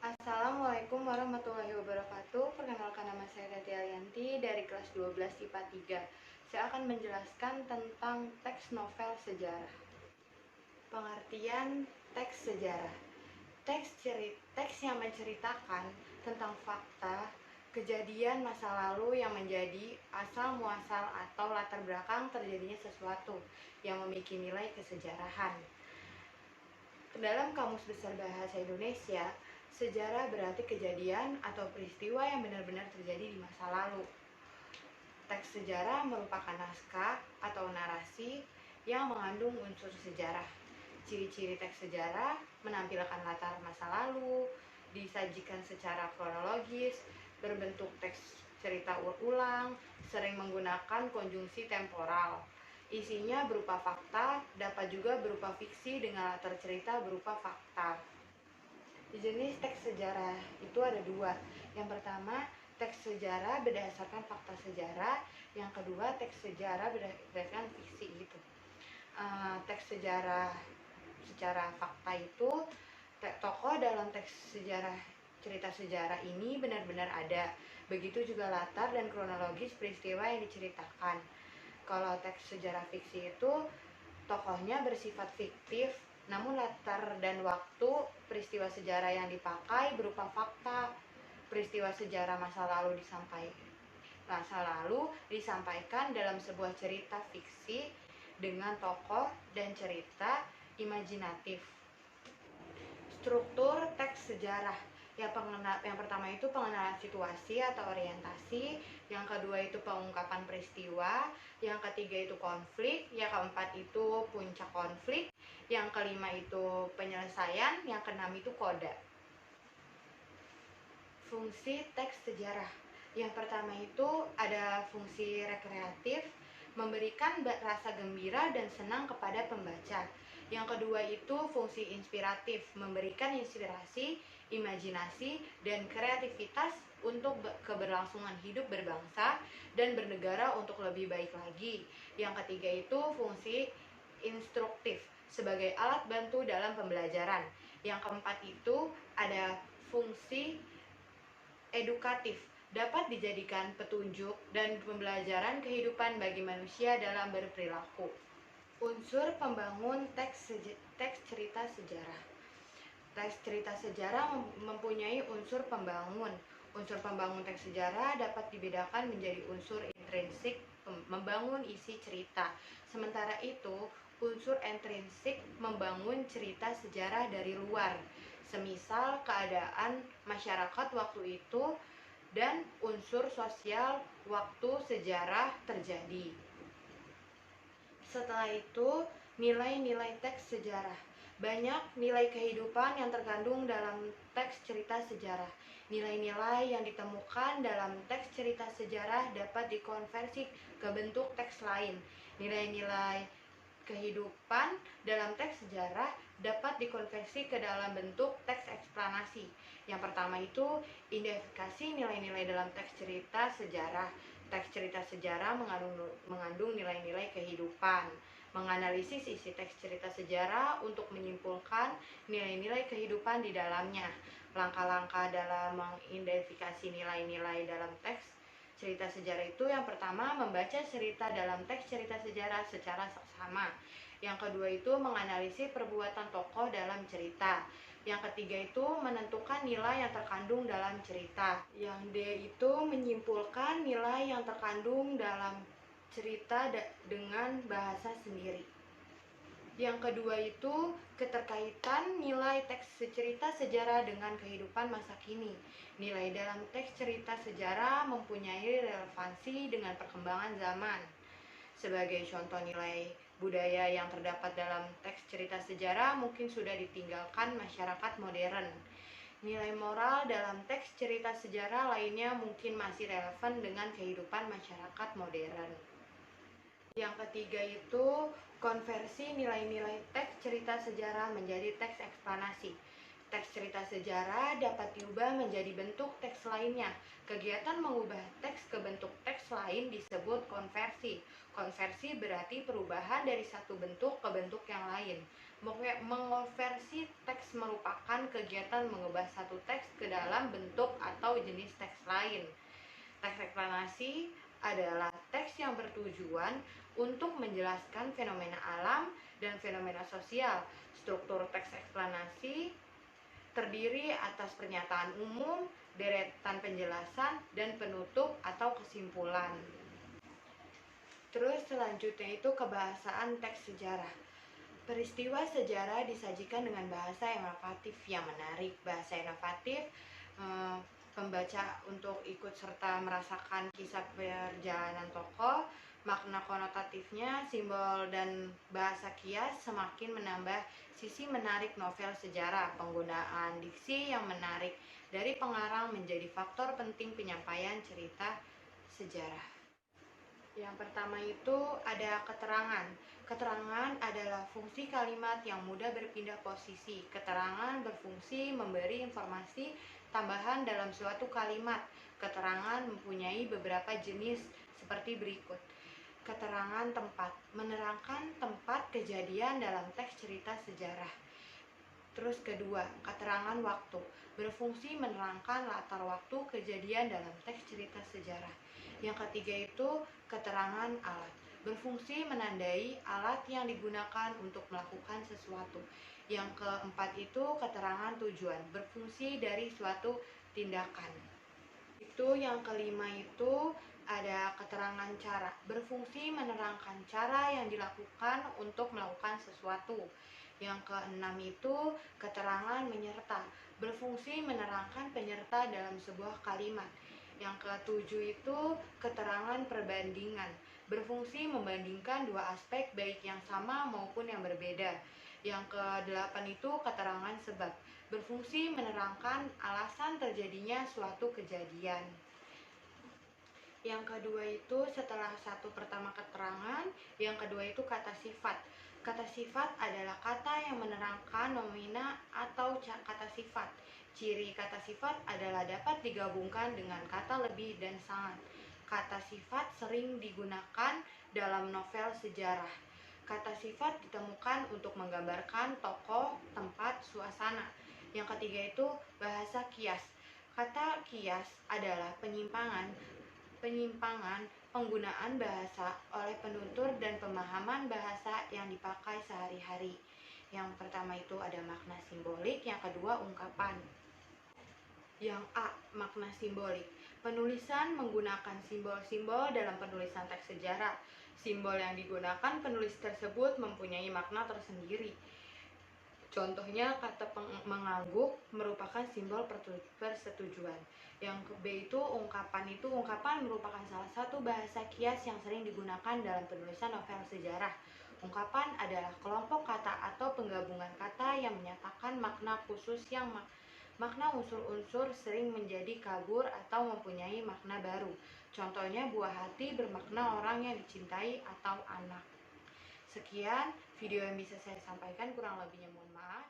Assalamualaikum warahmatullahi wabarakatuh. Perkenalkan, nama saya Tati Alianti dari kelas 12 IPA 3. Saya akan menjelaskan tentang teks novel sejarah. Pengertian teks sejarah. Teks yang menceritakan tentang fakta, kejadian masa lalu yang menjadi asal muasal atau latar belakang terjadinya sesuatu yang memiliki nilai kesejarahan. Dalam Kamus Besar Bahasa Indonesia, sejarah berarti kejadian atau peristiwa yang benar-benar terjadi di masa lalu. Teks sejarah merupakan naskah atau narasi yang mengandung unsur sejarah. Ciri-ciri teks sejarah menampilkan latar masa lalu, disajikan secara kronologis, berbentuk teks cerita ulang, sering menggunakan konjungsi temporal. Isinya berupa fakta, dapat juga berupa fiksi dengan latar cerita berupa fakta. Jenis teks sejarah itu ada dua. Yang pertama, teks sejarah berdasarkan fakta sejarah. Yang kedua, teks sejarah berdasarkan fiksi gitu. Teks sejarah secara fakta itu tokoh dalam teks sejarah, cerita sejarah ini benar-benar ada. Begitu juga latar dan kronologis peristiwa yang diceritakan. Kalau teks sejarah fiksi itu tokohnya bersifat fiktif, namun latar dan waktu peristiwa sejarah yang dipakai berupa fakta. Peristiwa sejarah masa lalu disampaikan dalam sebuah cerita fiksi dengan tokoh dan cerita imajinatif. Struktur teks sejarah. Yang pertama itu pengenalan situasi atau orientasi, yang kedua itu pengungkapan peristiwa, yang ketiga itu konflik, yang keempat itu puncak konflik, yang kelima itu penyelesaian, yang keenam itu koda. Fungsi teks sejarah. Yang pertama itu ada fungsi rekreatif, memberikan rasa gembira dan senang kepada pembaca. Yang kedua itu fungsi inspiratif, memberikan inspirasi, imajinasi, dan kreativitas untuk keberlangsungan hidup berbangsa dan bernegara untuk lebih baik lagi. Yang ketiga itu fungsi instruktif, sebagai alat bantu dalam pembelajaran. Yang keempat itu ada fungsi edukatif, dapat dijadikan petunjuk dan pembelajaran kehidupan bagi manusia dalam berperilaku. Unsur pembangun teks cerita sejarah. Teks cerita sejarah mempunyai unsur pembangun. Unsur pembangun teks sejarah dapat dibedakan menjadi unsur intrinsik, membangun isi cerita. Sementara itu, unsur intrinsik membangun cerita sejarah dari luar, semisal keadaan masyarakat waktu itu dan unsur sosial waktu sejarah terjadi. Setelah itu, nilai-nilai teks sejarah. Banyak nilai kehidupan yang terkandung dalam teks cerita sejarah. Nilai-nilai yang ditemukan dalam teks cerita sejarah dapat dikonversi ke bentuk teks lain. Nilai-nilai kehidupan dalam teks sejarah dapat dikonversi ke dalam bentuk teks eksplanasi. Yang pertama itu identifikasi nilai-nilai dalam teks cerita sejarah. Teks cerita sejarah mengandung nilai-nilai kehidupan. Menganalisis isi teks cerita sejarah untuk menyimpulkan nilai-nilai kehidupan di dalamnya. Langkah-langkah dalam mengidentifikasi nilai-nilai dalam teks cerita sejarah itu, yang pertama, membaca cerita dalam teks cerita sejarah secara seksama. Yang kedua itu menganalisis perbuatan tokoh dalam cerita. Yang ketiga itu menentukan nilai yang terkandung dalam cerita. Yang D itu menyimpulkan nilai yang terkandung dalam cerita dengan bahasa sendiri. Yang kedua itu keterkaitan nilai teks cerita sejarah dengan kehidupan masa kini. Nilai dalam teks cerita sejarah mempunyai relevansi dengan perkembangan zaman. Sebagai contoh, nilai budaya yang terdapat dalam teks cerita sejarah mungkin sudah ditinggalkan masyarakat modern. Nilai moral dalam teks cerita sejarah lainnya mungkin masih relevan dengan kehidupan masyarakat modern. Yang ketiga itu konversi nilai-nilai teks cerita sejarah menjadi teks eksplanasi. Teks cerita sejarah dapat diubah menjadi bentuk teks lainnya. Kegiatan mengubah teks ke bentuk teks lain disebut konversi. Konversi berarti perubahan dari satu bentuk ke bentuk yang lain. Mengonversi teks merupakan kegiatan mengubah satu teks ke dalam bentuk atau jenis teks lain. Teks eksplanasi adalah teks yang bertujuan untuk menjelaskan fenomena alam dan fenomena sosial. Struktur teks eksplanasi terdiri atas pernyataan umum, deretan penjelasan, dan penutup atau kesimpulan. Terus selanjutnya itu kebahasaan teks sejarah. Peristiwa sejarah disajikan dengan bahasa inovatif yang menarik. Bahasa inovatif pembaca untuk ikut serta merasakan kisah perjalanan tokoh. Makna konotatifnya, simbol dan bahasa kias semakin menambah sisi menarik novel sejarah. Penggunaan diksi yang menarik dari pengarang menjadi faktor penting penyampaian cerita sejarah. Yang pertama itu ada keterangan. Keterangan adalah fungsi kalimat yang mudah berpindah posisi. Keterangan berfungsi memberi informasi tambahan dalam suatu kalimat. Keterangan mempunyai beberapa jenis seperti berikut. Keterangan tempat, menerangkan tempat kejadian dalam teks cerita sejarah. Terus kedua, keterangan waktu, berfungsi menerangkan latar waktu kejadian dalam teks cerita sejarah. Yang ketiga itu keterangan alat, berfungsi menandai alat yang digunakan untuk melakukan sesuatu. Yang keempat itu keterangan tujuan, berfungsi dari suatu tindakan. Itu yang kelima itu ada keterangan cara, berfungsi menerangkan cara yang dilakukan untuk melakukan sesuatu. Yang keenam itu keterangan menyerta, berfungsi menerangkan penyerta dalam sebuah kalimat. Yang ketujuh itu keterangan perbandingan, berfungsi membandingkan dua aspek baik yang sama maupun yang berbeda. Yang kedelapan itu keterangan sebab, berfungsi menerangkan alasan terjadinya suatu kejadian. Yang kedua itu setelah satu pertama keterangan, yang kedua itu kata sifat. Kata sifat adalah kata yang menerangkan nomina atau kata sifat. Ciri kata sifat adalah dapat digabungkan dengan kata lebih dan sangat. Kata sifat sering digunakan dalam novel sejarah. Kata sifat ditemukan untuk menggambarkan tokoh, tempat, suasana. Yang ketiga itu bahasa kias. Kata kias adalah penyimpangan penggunaan bahasa oleh penutur dan pemahaman bahasa yang dipakai sehari-hari. Yang pertama itu ada makna simbolik, yang kedua ungkapan. Yang A, makna simbolik. Penulisan menggunakan simbol-simbol dalam penulisan teks sejarah. Simbol yang digunakan penulis tersebut mempunyai makna tersendiri. Contohnya kata mengangguk merupakan simbol persetujuan. Yang B itu ungkapan merupakan salah satu bahasa kias yang sering digunakan dalam penulisan novel sejarah. Ungkapan adalah kelompok kata atau penggabungan kata yang menyatakan makna khusus yang makna unsur-unsur sering menjadi kabur atau mempunyai makna baru. Contohnya buah hati bermakna orang yang dicintai atau anak. Sekian video yang bisa saya sampaikan, kurang lebihnya mohon maaf.